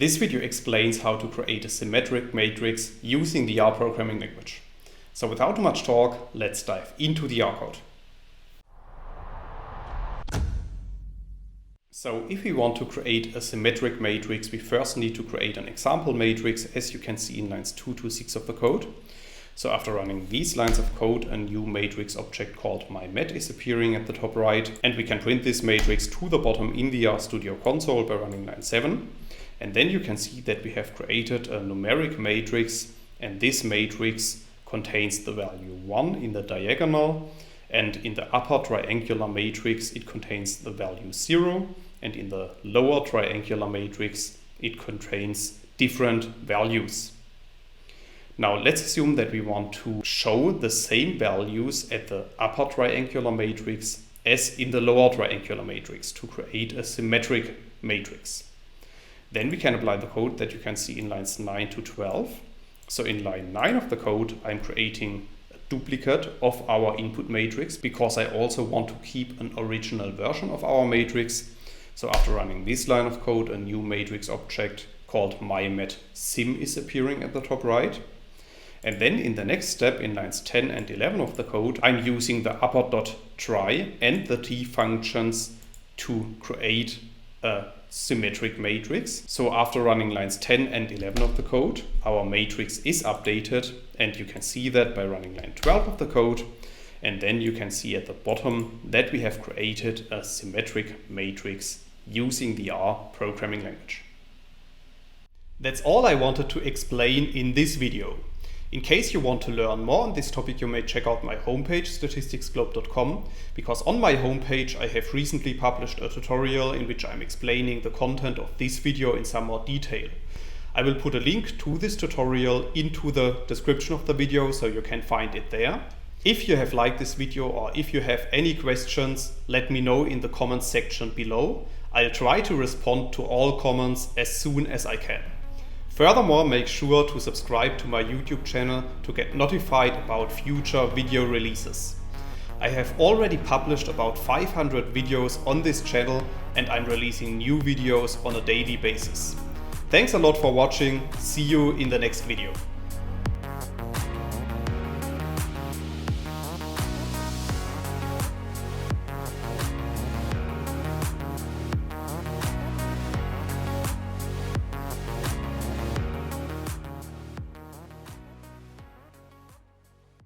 This video explains how to create a symmetric matrix using the R programming language. So without too much talk, let's dive into the R code. So if we want to create a symmetric matrix, we first need to create an example matrix, as you can see in lines 2 to 6 of the code. So after running these lines of code, a new matrix object called mymat is appearing at the top right, and we can print this matrix to the bottom in the RStudio console by running line 7. And then you can see that we have created a numeric matrix, and this matrix contains the value 1 in the diagonal, and in the upper triangular matrix it contains the value 0, and in the lower triangular matrix it contains different values. Now let's assume that we want to show the same values at the upper triangular matrix as in the lower triangular matrix to create a symmetric matrix. Then we can apply the code that you can see in lines 9 to 12. So in line 9 of the code, I'm creating a duplicate of our input matrix because I also want to keep an original version of our matrix. So after running this line of code, a new matrix object called mymatSym is appearing at the top right. And then in the next step, in lines 10 and 11 of the code, I'm using the upper.tri and the t functions to create a symmetric matrix. So after running lines 10 and 11 of the code, our matrix is updated, and you can see that by running line 12 of the code. And then you can see at the bottom that we have created a symmetric matrix using the R programming language. That's all I wanted to explain in this video. In case you want to learn more on this topic, you may check out my homepage, statisticsglobe.com, because on my homepage I have recently published a tutorial in which I'm explaining the content of this video in some more detail. I will put a link to this tutorial into the description of the video, so you can find it there. If you have liked this video or if you have any questions, let me know in the comments section below. I'll try to respond to all comments as soon as I can. Furthermore, make sure to subscribe to my YouTube channel to get notified about future video releases. I have already published about 500 videos on this channel, and I'm releasing new videos on a daily basis. Thanks a lot for watching. See you in the next video.